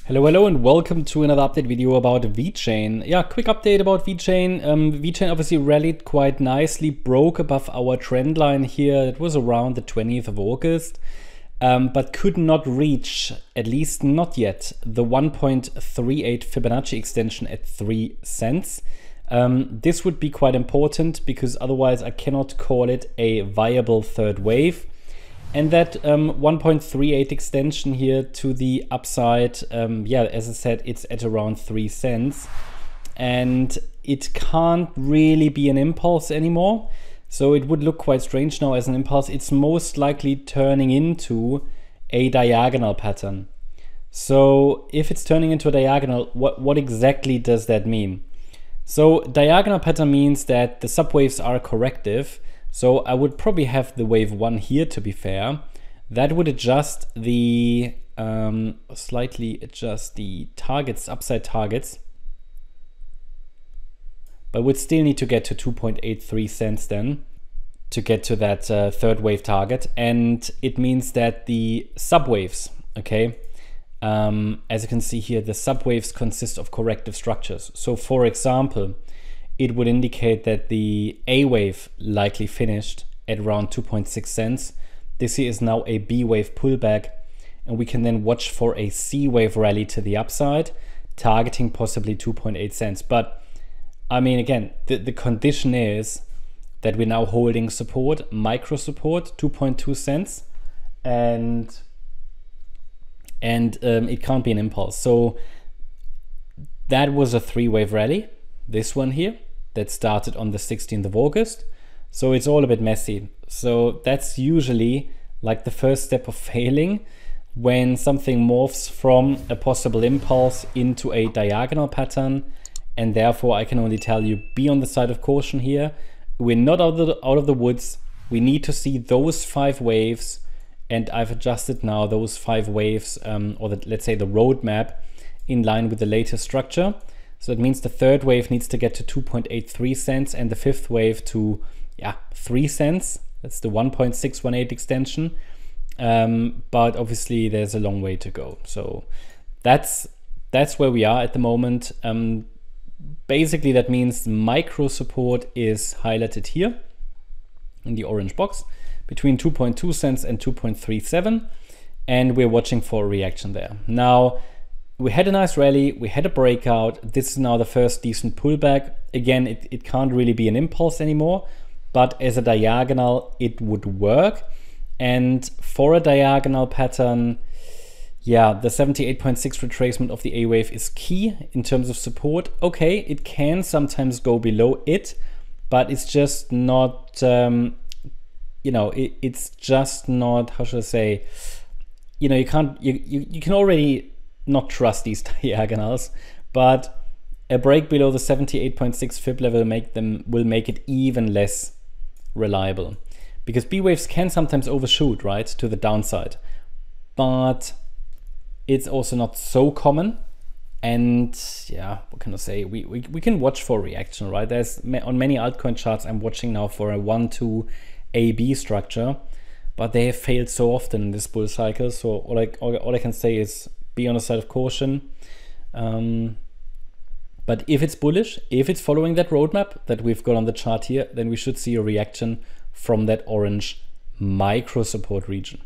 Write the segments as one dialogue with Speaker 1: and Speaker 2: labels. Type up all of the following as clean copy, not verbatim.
Speaker 1: Hello, and welcome to another update video about VeChain. Yeah, quick update about VeChain. VeChain obviously rallied quite nicely, broke above our trend line here. It was around the 20th of August, but could not reach, at least not yet, the 1.38 Fibonacci extension at 3 cents. This would be quite important because otherwise I cannot call it a viable third wave. And that 1.38 extension here to the upside, yeah, as I said, it's at around 3 cents. And it can't really be an impulse anymore. So it would look quite strange now as an impulse. It's most likely turning into a diagonal pattern. So if it's turning into a diagonal, what exactly does that mean? So diagonal pattern means that the subwaves are corrective. So I would probably have the wave 1 here, to be fair. That would adjust the, slightly adjust the targets, upside targets. But would still need to get to 2.83 cents then to get to that third wave target. And it means that the subwaves, okay, as you can see here, the subwaves consist of corrective structures. So for example, it would indicate that the A wave likely finished at around 2.6 cents. This here is now a B wave pullback, and we can then watch for a C wave rally to the upside, targeting possibly 2.8 cents. But I mean, again, the condition is that we're now holding support, micro support, 2.2 cents, and it can't be an impulse. So that was a 3-wave rally, this one here, that started on the 16th of August. So it's all a bit messy. So that's usually like the first step of failing, when something morphs from a possible impulse into a diagonal pattern. And therefore I can only tell you, be on the side of caution here. We're not out of the woods. We need to see those 5 waves. And I've adjusted now those 5 waves, or let's say the roadmap, in line with the latest structure. So it means the third wave needs to get to 2.83 cents and the 5th wave to 3 cents. That's the 1.618 extension. But obviously there's a long way to go. So that's where we are at the moment. Basically that means micro support is highlighted here in the orange box between 2.2 cents and 2.37. And we're watching for a reaction there. Now, we had a nice rally, we had a breakout. This is now the first decent pullback. Again, it can't really be an impulse anymore, but as a diagonal, it would work. And for a diagonal pattern, yeah, the 78.6 retracement of the A wave is key in terms of support. Okay, it can sometimes go below it, but it's just not, it's just not, how should I say, you can already not trust these diagonals, but a break below the 78.6 fib level will make it even less reliable, because B waves can sometimes overshoot, right, to the downside, but it's also not so common. And yeah, what can I say? We can watch for reaction, right? There's on many altcoin charts I'm watching now for a 1-2 AB structure, but they have failed so often in this bull cycle. So all I can say is be on the side of caution. But if it's bullish, if it's following that roadmap that we've got on the chart here, then we should see a reaction from that orange micro support region.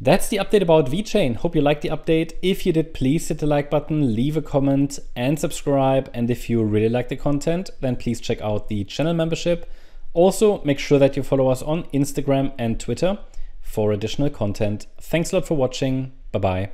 Speaker 1: That's the update about VeChain. Hope you liked the update. If you did, please hit the like button, leave a comment and subscribe. And if you really like the content, then please check out the channel membership. Also, make sure that you follow us on Instagram and Twitter for additional content. Thanks a lot for watching. Bye-bye.